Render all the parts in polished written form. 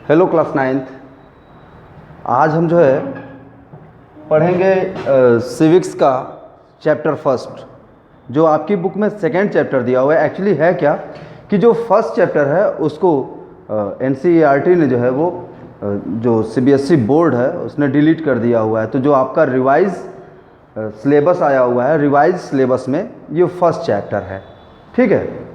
Hello class 9th। आज हम जो है पढ़ेंगे सिविक्स का चैप्टर फर्स्ट, जो आपकी बुक में सेकंड चैप्टर दिया हुआ है। एक्चुअली है क्या कि जो फर्स्ट चैप्टर है उसको एनसीईआरटी ने जो है वो जो सीबीएसई बोर्ड है उसने डिलीट कर दिया हुआ है। तो जो आपका रिवाइज सिलेबस आया हुआ है, रिवाइज सिलेबस में ये फर्स्ट चैप्टर है, ठीक है।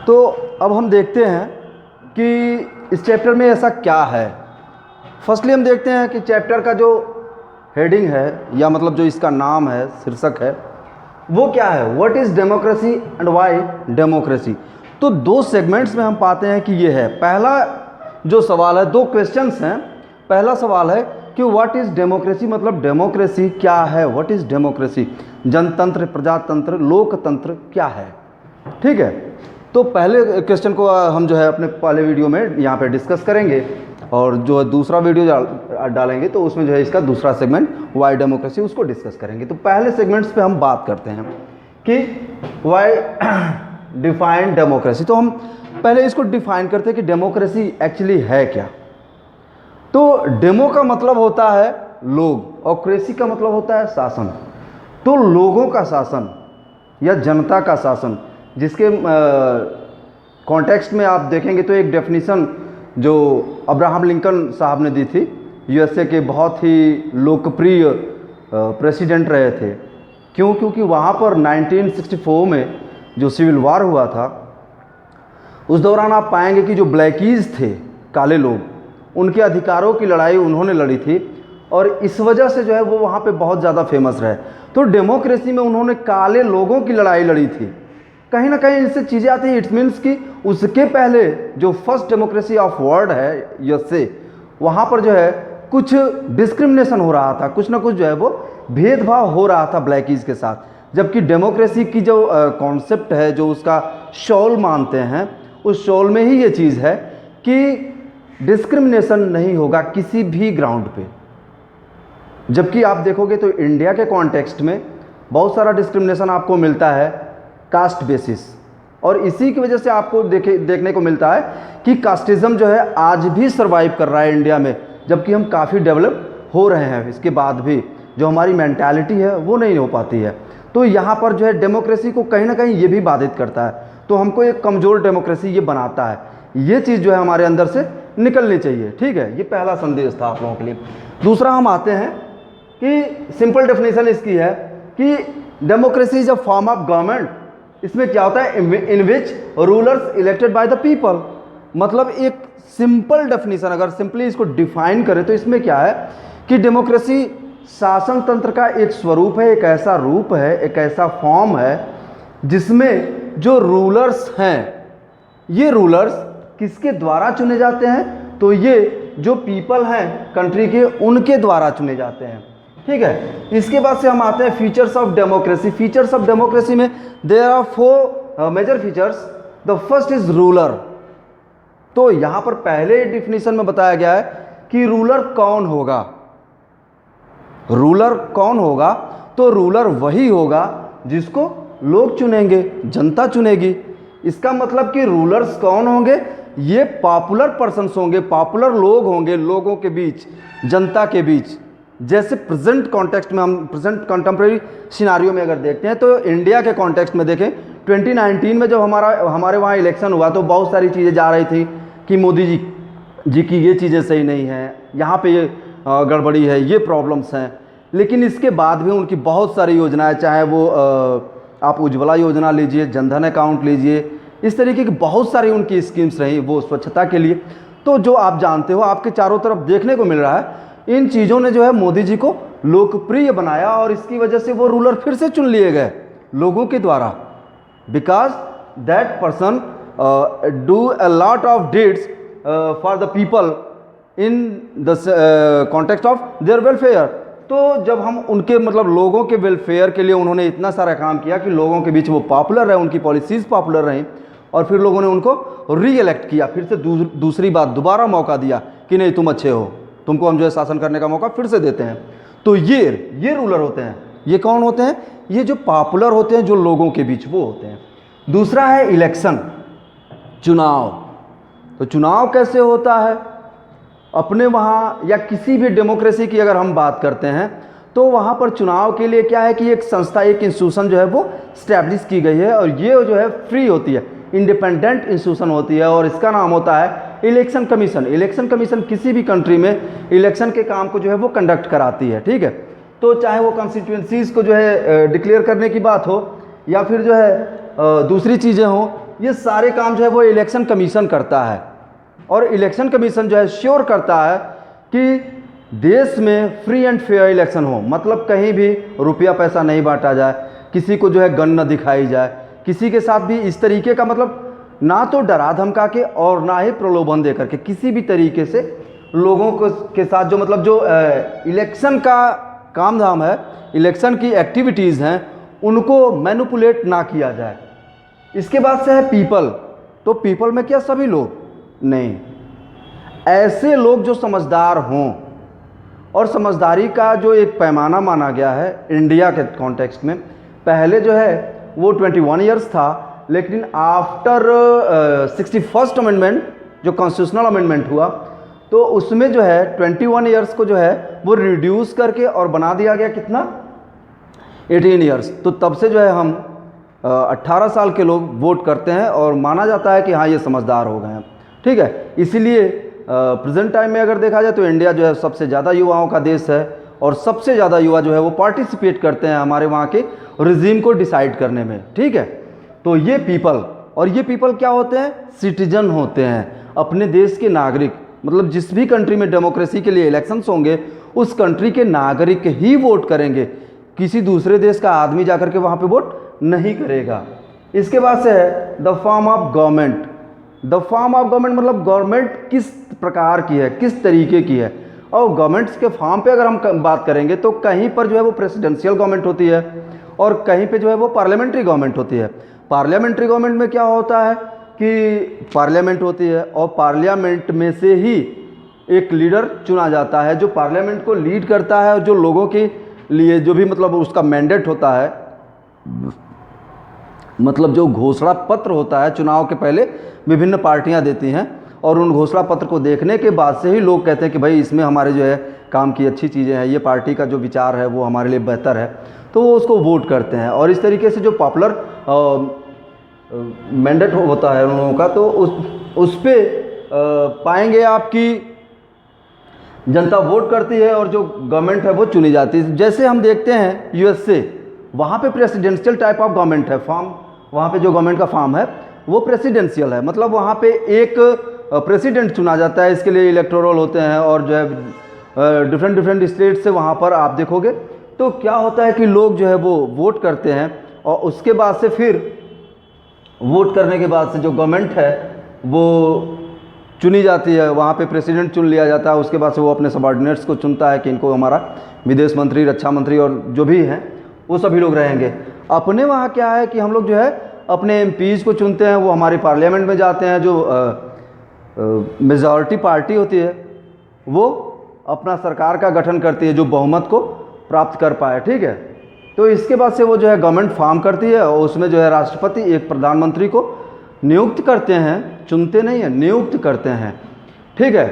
तो अब हम देखते हैं कि इस चैप्टर में ऐसा क्या है। फर्स्टली हम देखते हैं कि चैप्टर का जो हेडिंग है या मतलब जो इसका नाम है, शीर्षक है, वो क्या है, what is democracy and why democracy. तो दो सेगमेंट्स में हम पाते हैं कि ये है। पहला जो सवाल है, दो क्वेश्चंस हैं। पहला सवाल है कि व्हाट इज़ डेमोक्रेसी, मतलब डेमोक्रेसी क्या है, व्हाट इज़ डेमोक्रेसी। जनतंत्र, प्रजातंत्र, लोकतंत्र क्या है, ठीक है। तो पहले क्वेश्चन को हम जो है अपने पहले वीडियो में यहाँ पे डिस्कस करेंगे, और जो दूसरा वीडियो डालेंगे तो उसमें जो है इसका दूसरा सेगमेंट वाई डेमोक्रेसी, उसको डिस्कस करेंगे। तो पहले सेगमेंट्स पे हम बात करते हैं कि वाई डिफाइन डेमोक्रेसी। तो हम पहले इसको डिफाइन करते हैं कि डेमोक्रेसी एक्चुअली है क्या। तो डेमो का मतलब होता है लोग और क्रेसी का मतलब होता है शासन। तो लोगों का शासन या जनता का शासन, जिसके कॉन्टेक्स्ट में आप देखेंगे तो एक डेफिनेशन जो अब्राहम लिंकन साहब ने दी थी, यूएसए के बहुत ही लोकप्रिय प्रेसिडेंट रहे थे। क्यों? क्योंकि वहाँ पर 1964 में जो सिविल वार हुआ था, उस दौरान आप पाएंगे कि जो ब्लैकीज थे, काले लोग, उनके अधिकारों की लड़ाई उन्होंने लड़ी थी, और इस वजह से जो है वो वहाँ पे बहुत ज़्यादा फेमस रहे। तो डेमोक्रेसी में उन्होंने काले लोगों की लड़ाई लड़ी थी। कहीं ना कहीं इससे चीज़ें आती हैं। इट्स मीन्स कि उसके पहले जो फर्स्ट डेमोक्रेसी ऑफ वर्ल्ड है यूएसए, वहाँ पर जो है कुछ डिस्क्रिमिनेशन हो रहा था, कुछ ना कुछ जो है वो भेदभाव हो रहा था ब्लैकीज के साथ। जबकि डेमोक्रेसी की जो कॉन्सेप्ट है, जो उसका शॉल मानते हैं, उस शॉल में ही ये चीज़ है कि डिस्क्रिमिनेशन नहीं होगा किसी भी ग्राउंड पे। जबकि आप देखोगे तो इंडिया के कॉन्टेक्स्ट में बहुत सारा डिस्क्रिमिनेशन आपको मिलता है कास्ट बेसिस, और इसी की वजह से आपको देखने को मिलता है कि कास्टिज्म जो है आज भी सरवाइव कर रहा है इंडिया में। जबकि हम काफ़ी डेवलप हो रहे हैं, इसके बाद भी जो हमारी मेंटालिटी है वो नहीं हो पाती है। तो यहाँ पर जो है डेमोक्रेसी को कहीं ना कहीं ये भी बाधित करता है। तो हमको एक कमज़ोर डेमोक्रेसी ये बनाता है। ये चीज़ जो है हमारे अंदर से निकलनी चाहिए, ठीक है। ये पहला संदेश था आप लोगों के लिए। दूसरा हम आते हैं कि सिंपल डेफिनेशन इसकी है कि democracy is a form of government. इसमें क्या होता है, in which rulers elected by the people. मतलब एक सिंपल डेफिनेशन, अगर सिंपली इसको डिफाइन करें तो इसमें क्या है कि डेमोक्रेसी शासन तंत्र का एक स्वरूप है, एक ऐसा रूप है, एक ऐसा फॉर्म है जिसमें जो रूलर्स हैं, ये रूलर्स किसके द्वारा चुने जाते हैं, तो ये जो पीपल हैं कंट्री के, उनके द्वारा चुने जाते हैं, ठीक है। इसके बाद से हम आते हैं features of democracy. Features of democracy में there are 4 major features. The first is ruler. तो यहां पर पहले डिफिनीशन में बताया गया है कि रूलर कौन होगा। रूलर कौन होगा, तो रूलर वही होगा जिसको लोग चुनेंगे, जनता चुनेगी। इसका मतलब कि रूलर्स कौन होंगे, ये पॉपुलर पर्सन्स होंगे, पॉपुलर लोग होंगे, लोगों के बीच, जनता के बीच। जैसे प्रेजेंट कॉन्टेक्स्ट में, हम प्रेजेंट कंटेम्प्रेरी सिनारियो में अगर देखते हैं तो इंडिया के कॉन्टेक्स्ट में देखें, 2019 में जब हमारे वहाँ इलेक्शन हुआ तो बहुत सारी चीज़ें जा रही थी कि मोदी जी की ये चीज़ें सही नहीं हैं, यहाँ पे ये गड़बड़ी है, ये प्रॉब्लम्स हैं। लेकिन इसके बाद भी उनकी बहुत सारी योजनाएं, चाहे वो आप उज्ज्वला योजना लीजिए, जनधन अकाउंट लीजिए, इस तरीके की बहुत सारी उनकी स्कीम्स रही, वो स्वच्छता के लिए। तो जो आप जानते हो, आपके चारों तरफ देखने को मिल रहा है, इन चीज़ों ने जो है मोदी जी को लोकप्रिय बनाया, और इसकी वजह से वो रूलर फिर से चुन लिए गए लोगों के द्वारा। Because that person do a lot of deeds for the people in the context of their welfare. तो जब हम उनके मतलब लोगों के वेलफेयर के लिए उन्होंने इतना सारा काम किया कि लोगों के बीच वो पॉपुलर रहे, उनकी पॉलिसीज़ पॉपुलर रहीं, और फिर लोगों ने उनको री इलेक्ट किया, फिर से दूसरी बात दोबारा मौका दिया कि नहीं तुम अच्छे हो, तुमको हम जो है शासन करने का मौका फिर से देते हैं। तो ये रूलर होते हैं। ये कौन होते हैं? ये जो पॉपुलर होते हैं, जो लोगों के बीच वो होते हैं। दूसरा है इलेक्शन, चुनाव। तो चुनाव कैसे होता है? अपने वहाँ या किसी भी डेमोक्रेसी की अगर हम बात करते हैं तो वहाँ पर चुनाव के लिए क्या है कि एक संस्था, एक इंस्टीट्यूशन जो है वो स्टैब्लिश की गई है, और ये जो है फ्री होती है, इंडिपेंडेंट इंस्टीट्यूशन होती है, और इसका नाम होता है इलेक्शन कमीशन। इलेक्शन कमीशन किसी भी कंट्री में इलेक्शन के काम को जो है वो कंडक्ट कराती है, ठीक है। तो चाहे वो कॉन्स्टिट्यूंसीज़ को जो है डिक्लेयर करने की बात हो या फिर जो है दूसरी चीज़ें हों, ये सारे काम जो है वो इलेक्शन कमीशन करता है। और इलेक्शन कमीशन जो है श्योर करता है कि देश में फ्री एंड फेयर इलेक्शन हो, मतलब कहीं भी रुपया पैसा नहीं बांटा जाए, किसी को जो है गन न दिखाई जाए, किसी के साथ भी इस तरीके का मतलब ना तो डरा धमका के और ना ही प्रलोभन दे करके, किसी भी तरीके से लोगों को के साथ जो मतलब जो इलेक्शन का काम धाम है, इलेक्शन की एक्टिविटीज़ हैं, उनको मैनिपुलेट ना किया जाए। इसके बाद से है पीपल। तो पीपल में क्या सभी लोग? नहीं, ऐसे लोग जो समझदार हों, और समझदारी का जो एक पैमाना माना गया है इंडिया के कॉन्टेक्स्ट में, पहले जो है वो 21 ईयर्स था, लेकिन आफ्टर 61st अमेंडमेंट जो कॉन्स्टिट्यूशनल अमेंडमेंट हुआ, तो उसमें जो है 21 ईयर्स को जो है वो रिड्यूस करके और बना दिया गया कितना? 18 ईयर्स। तो तब से जो है हम 18 साल के लोग वोट करते हैं और माना जाता है कि हाँ ये समझदार हो गए हैं, ठीक है। इसीलिए प्रेजेंट टाइम में अगर देखा जाए तो इंडिया जो है सबसे ज़्यादा युवाओं का देश है, और सबसे ज़्यादा युवा जो है वो पार्टिसिपेट करते हैं हमारे वहाँ के रिजीम को डिसाइड करने में, ठीक है। तो ये पीपल, और ये पीपल क्या होते हैं? सिटीजन होते हैं, अपने देश के नागरिक। मतलब जिस भी कंट्री में डेमोक्रेसी के लिए इलेक्शंस होंगे, उस कंट्री के नागरिक ही वोट करेंगे, किसी दूसरे देश का आदमी जाकर के वहाँ पे वोट नहीं करेगा। इसके बाद से है the form of government. The form of government मतलब गवर्नमेंट किस प्रकार की है, किस तरीके की है। और गवर्नमेंट्स के फॉर्म पे अगर हम बात करेंगे तो कहीं पर जो है वो प्रेसिडेंशियल गवर्नमेंट होती है, और कहीं पे जो है वो पार्लियामेंट्री गवर्नमेंट होती है। पार्लियामेंट्री गवर्नमेंट में क्या होता है कि पार्लियामेंट होती है, और पार्लियामेंट में से ही एक लीडर चुना जाता है जो पार्लियामेंट को लीड करता है, और जो लोगों के लिए जो भी मतलब उसका मैंडेट होता है, मतलब जो घोषणा पत्र होता है चुनाव के पहले विभिन्न पार्टियां देती हैं, और उन घोषणा पत्र को देखने के बाद से ही लोग कहते हैं कि भाई इसमें हमारे जो है काम की अच्छी चीज़ें हैं, ये पार्टी का जो विचार है वो हमारे लिए बेहतर है, तो वो उसको वोट करते हैं। और इस तरीके से जो पॉपुलर मैंडेट होता है उन लोगों का, तो उस पर पाएंगे आपकी जनता वोट करती है और जो गवर्नमेंट है वो चुनी जाती है। जैसे हम देखते हैं यूएसए, वहाँ पे प्रेसिडेंशियल टाइप ऑफ गवर्नमेंट है, फॉर्म वहाँ पे जो गवर्नमेंट का फॉर्म है वो प्रेसिडेंशियल है, मतलब वहाँ पे एक प्रेसिडेंट चुना जाता है। इसके लिए इलेक्टोरल होते हैं, और जो है डिफरेंट स्टेट से वहाँ पर आप देखोगे तो क्या होता है कि लोग जो है वो वोट करते हैं, और उसके बाद से फिर वोट करने के बाद से जो गवर्नमेंट है वो चुनी जाती है, वहाँ पे प्रेसिडेंट चुन लिया जाता है। उसके बाद से वो अपने सबॉर्डिनेट्स को चुनता है कि इनको हमारा विदेश मंत्री, रक्षा मंत्री और जो भी हैं वो सभी लोग रहेंगे। अपने वहाँ क्या है कि हम लोग जो है अपने एमपीज़ को चुनते हैं, वो हमारी पार्लियामेंट में जाते हैं, जो मेजॉरिटी पार्टी होती है वो अपना सरकार का गठन करती है जो बहुमत को प्राप्त कर पाए, ठीक है। तो इसके बाद से वो जो है गवर्नमेंट फॉर्म करती है, और उसमें जो है राष्ट्रपति एक प्रधानमंत्री को नियुक्त करते हैं, चुनते नहीं है, नियुक्त करते हैं, ठीक है,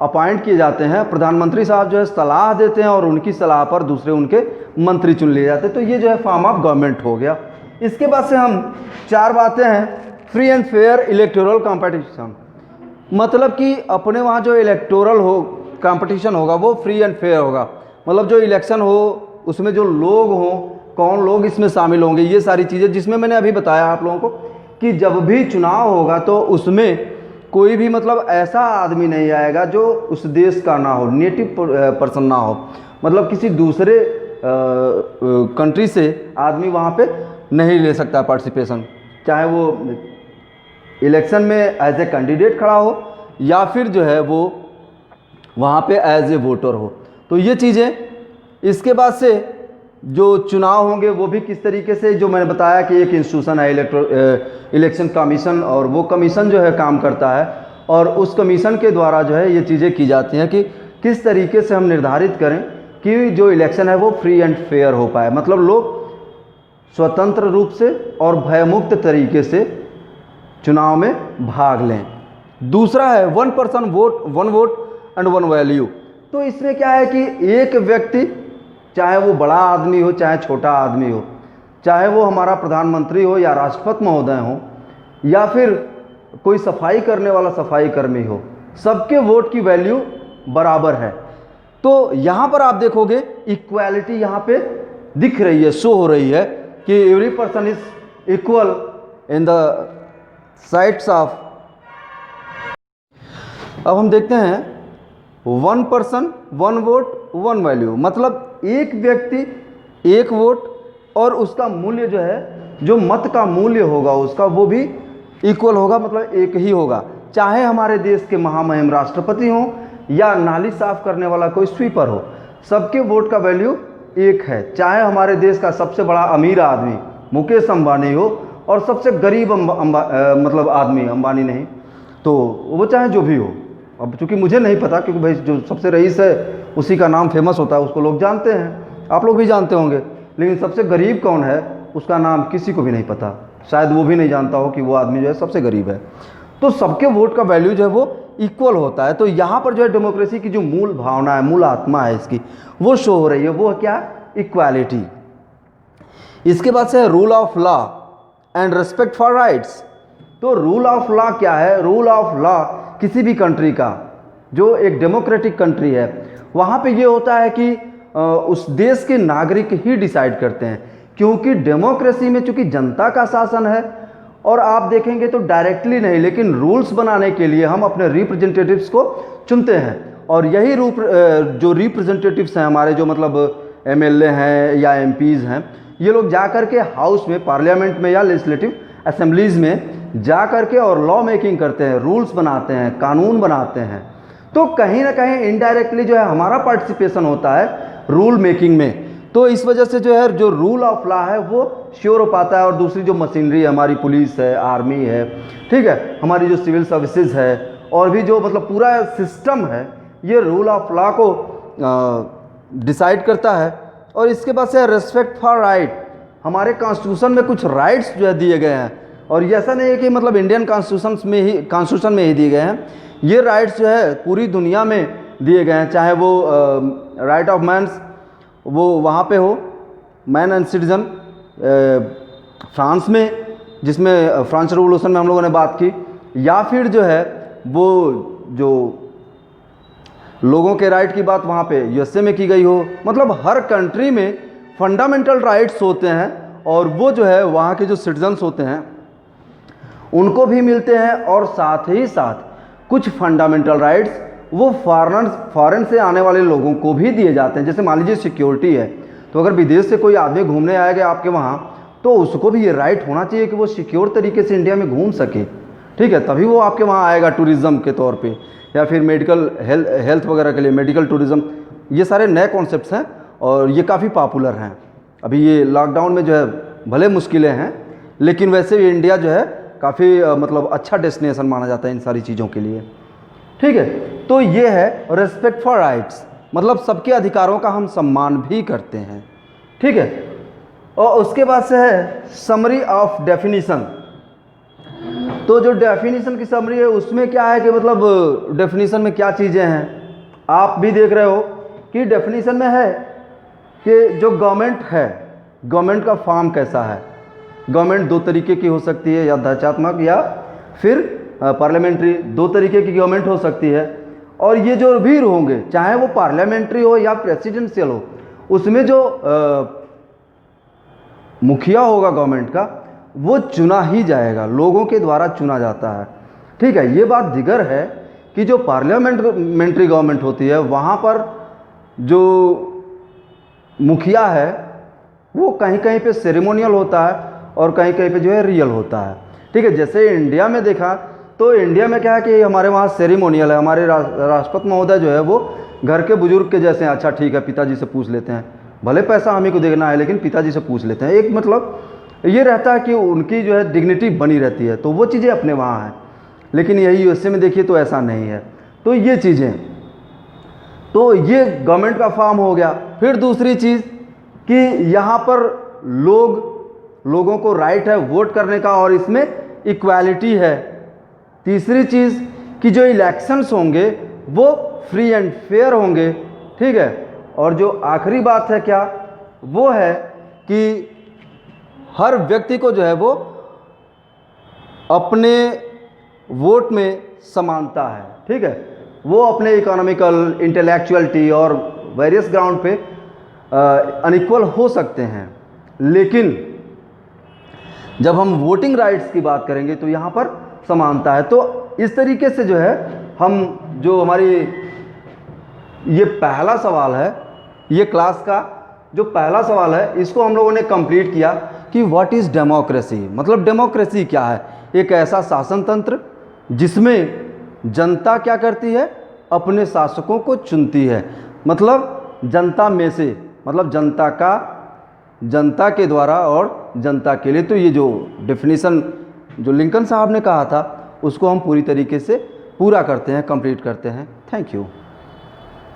अपॉइंट किए जाते हैं। प्रधानमंत्री साहब जो है सलाह देते हैं, और उनकी सलाह पर दूसरे उनके मंत्री चुन लिए जाते हैं। तो ये जो है फॉर्म ऑफ गवर्नमेंट हो गया। इसके बाद से हम 4 बातें हैं। Free and fair electoral competition, मतलब कि अपने वहाँ जो इलेक्टोरल हो कंपटीशन होगा वो फ्री एंड फेयर होगा, मतलब जो इलेक्शन हो उसमें जो लोग हों, कौन लोग इसमें शामिल होंगे, ये सारी चीज़ें, जिसमें मैंने अभी बताया आप लोगों को कि जब भी चुनाव होगा तो उसमें कोई भी मतलब ऐसा आदमी नहीं आएगा जो उस देश का ना हो, नेटिव पर्सन ना हो, मतलब किसी दूसरे कंट्री से आदमी वहाँ पे नहीं ले सकता पार्टिसिपेशन, चाहे वो इलेक्शन में एज ए कैंडिडेट खड़ा हो या फिर जो है वो वहाँ पे एज ए वोटर हो। तो ये चीज़ें इसके बाद से जो चुनाव होंगे वो भी किस तरीके से, जो मैंने बताया कि एक इंस्टीट्यूशन है इलेक्शन कमीशन, और वो कमीशन जो है काम करता है, और उस कमीशन के द्वारा जो है ये चीज़ें की जाती हैं कि किस तरीके से हम निर्धारित करें कि जो इलेक्शन है वो फ्री एंड फेयर हो पाए, मतलब लोग स्वतंत्र रूप से और भयमुक्त तरीके से चुनाव में भाग लें। दूसरा है 1 person vote 1 vote and 1 value. तो इसमें क्या है कि एक व्यक्ति, चाहे वो बड़ा आदमी हो चाहे छोटा आदमी हो, चाहे वो हमारा प्रधानमंत्री हो या राष्ट्रपति महोदय हो या फिर कोई सफाई करने वाला सफाई कर्मी हो, सबके वोट की वैल्यू बराबर है। तो यहाँ पर आप देखोगे इक्वालिटी यहाँ पे दिख रही है, शो हो रही है कि every person is equal in the sites of. अब हम देखते हैं 1 पर्सन 1 वोट 1 वैल्यू, मतलब एक व्यक्ति एक वोट और उसका मूल्य जो है, जो मत का मूल्य होगा उसका, वो भी इक्वल होगा, मतलब एक ही होगा। चाहे हमारे देश के महामहिम राष्ट्रपति हों या नाली साफ करने वाला कोई स्वीपर हो, सबके वोट का वैल्यू एक है। चाहे हमारे देश का सबसे बड़ा अमीर आदमी मुकेश अंबानी हो और सबसे गरीब मतलब आदमी, अंबानी नहीं तो वो चाहे जो भी हो, अब चूंकि मुझे नहीं पता, क्योंकि भाई जो सबसे रईस है उसी का नाम फेमस होता है, उसको लोग जानते हैं, आप लोग भी जानते होंगे, लेकिन सबसे गरीब कौन है उसका नाम किसी को भी नहीं पता, शायद वो भी नहीं जानता हो कि वो आदमी जो है सबसे गरीब है। तो सबके वोट का वैल्यू जो है वो इक्वल होता है। तो यहाँ पर जो है डेमोक्रेसी की जो मूल भावना है, मूल आत्मा है इसकी, वो शो हो रही है, वो क्या, इक्वालिटी। इसके बाद से है rule of law and respect for rights. तो रूल ऑफ लॉ क्या है? रूल ऑफ लॉ किसी भी कंट्री का, जो एक डेमोक्रेटिक कंट्री है, वहाँ पे ये होता है कि उस देश के नागरिक ही डिसाइड करते हैं, क्योंकि डेमोक्रेसी में चूंकि जनता का शासन है, और आप देखेंगे तो डायरेक्टली नहीं, लेकिन रूल्स बनाने के लिए हम अपने रिप्रेजेंटेटिव्स को चुनते हैं, और यही रूप जो रिप्रेजेंटेटिव्स हैं हमारे, जो मतलब एमएलए हैं या एमपीज़ हैं, ये लोग जा कर के हाउस में, पार्लियामेंट में या लेजिस्लेटिव असेंबलीज में जा कर के और लॉ मेकिंग करते हैं, रूल्स बनाते हैं, कानून बनाते हैं। तो कहीं ना कहीं इनडायरेक्टली जो है हमारा पार्टिसिपेशन होता है रूल मेकिंग में। तो इस वजह से जो है जो रूल ऑफ लॉ है वो श्योर हो पाता है। और दूसरी जो मशीनरी है, हमारी पुलिस है, आर्मी है, ठीक है, हमारी जो सिविल सर्विसेज है, और भी जो मतलब पूरा सिस्टम है, ये रूल ऑफ लॉ को डिसाइड करता है। और इसके बाद से रेस्पेक्ट फॉर राइट, हमारे कॉन्स्टिट्यूशन में कुछ राइट्स जो है दिए गए हैं, और ये ऐसा नहीं है कि मतलब इंडियन कॉन्स्टिट्यूशन में ही दिए गए हैं, ये राइट्स जो है पूरी दुनिया में दिए गए हैं। चाहे वो राइट ऑफ मैन्स वो वहाँ पे हो, मैन एंड सिटीजन फ्रांस में, जिसमें फ्रांस रेवोल्यूशन में हम लोगों ने बात की, या फिर जो है वो जो लोगों के राइट की बात वहाँ पे यूएसए में की गई हो। मतलब हर कंट्री में फंडामेंटल राइट्स होते हैं, और वो जो है वहाँ के जो सिटीजन्स होते हैं उनको भी मिलते हैं, और साथ ही साथ कुछ फंडामेंटल राइट्स वो फॉरेन से आने वाले लोगों को भी दिए जाते हैं। जैसे मान लीजिए सिक्योरिटी है, तो अगर विदेश से कोई आदमी घूमने आएगा आपके वहाँ, तो उसको भी ये राइट होना चाहिए कि वो सिक्योर तरीके से इंडिया में घूम सके, ठीक है, तभी वो आपके वहाँ आएगा टूरिज़्म के तौर पे, या फिर मेडिकल हेल्थ वगैरह के लिए मेडिकल टूरिज़्म। ये सारे नए कॉन्सेप्ट्स हैं और ये काफ़ी पॉपुलर हैं। अभी ये लॉकडाउन में जो है भले मुश्किलें हैं, लेकिन वैसे भी इंडिया जो है काफ़ी मतलब अच्छा डेस्टिनेशन माना जाता है इन सारी चीज़ों के लिए, ठीक है। तो ये है रेस्पेक्ट फॉर राइट्स, मतलब सबके अधिकारों का हम सम्मान भी करते हैं, ठीक है। और उसके बाद से है समरी ऑफ डेफिनीशन। तो जो डेफिनीशन की समरी है उसमें क्या है कि मतलब डेफिनीशन में क्या चीज़ें हैं, आप भी देख रहे हो कि डेफिनीशन में है कि जो गवर्नमेंट है, गवर्नमेंट का फॉर्म कैसा है। गवर्नमेंट दो तरीके की हो सकती है, या ढांचात्मक या फिर पार्लियामेंट्री, दो तरीके की गवर्नमेंट हो सकती है। और ये जो भी होंगे, चाहे वो पार्लियामेंट्री हो या प्रेसिडेंशियल हो, उसमें जो मुखिया होगा गवर्नमेंट का, वो चुना ही जाएगा, लोगों के द्वारा चुना जाता है, ठीक है। ये बात दिगर है कि जो पार्लियामेंट्री गवर्नमेंट होती है, वहाँ पर जो मुखिया है वो कहीं कहीं पे सेरेमोनियल होता है और कहीं कहीं पे जो है रियल होता है, ठीक है। जैसे इंडिया में देखा तो इंडिया में क्या है कि हमारे वहाँ सेरेमोनियल है, हमारे राष्ट्रपति महोदय जो है वो घर के बुजुर्ग के जैसे हैं। अच्छा ठीक है, पिताजी से पूछ लेते हैं, भले पैसा हम ही को देखना है लेकिन पिताजी से पूछ लेते हैं। एक मतलब ये रहता है कि उनकी जो है डिग्निटी बनी रहती है, तो वो चीज़ें अपने वहाँ हैं। लेकिन यही यूएसए में देखिए तो ऐसा नहीं है। तो ये चीज़ें, तो ये गवर्नमेंट का फॉर्म हो गया। फिर दूसरी चीज़ कि यहाँ पर लोगों को राइट है वोट करने का और इसमें इक्वालिटी है। तीसरी चीज़ कि जो इलेक्शंस होंगे वो फ्री एंड फेयर होंगे, ठीक है। और जो आखिरी बात है क्या, वो है कि हर व्यक्ति को जो है वो अपने वोट में समानता है, ठीक है। वो अपने इकोनॉमिकल, इंटेलेक्चुअलिटी और वेरियस ग्राउंड पे अनइक्वल हो सकते हैं, लेकिन जब हम वोटिंग राइट्स की बात करेंगे तो यहाँ पर समानता है। तो इस तरीके से जो है हम जो हमारी ये पहला सवाल है, ये क्लास का जो पहला सवाल है, इसको हम लोगों ने कंप्लीट किया कि व्हाट इज़ डेमोक्रेसी, मतलब डेमोक्रेसी क्या है। एक ऐसा शासन तंत्र जिसमें जनता क्या करती है, अपने शासकों को चुनती है, मतलब जनता में से, मतलब जनता के द्वारा और जनता के लिए। तो ये जो डेफिनेशन जो लिंकन साहब ने कहा था उसको हम पूरी तरीके से पूरा करते हैं, कंप्लीट करते हैं। Thank you.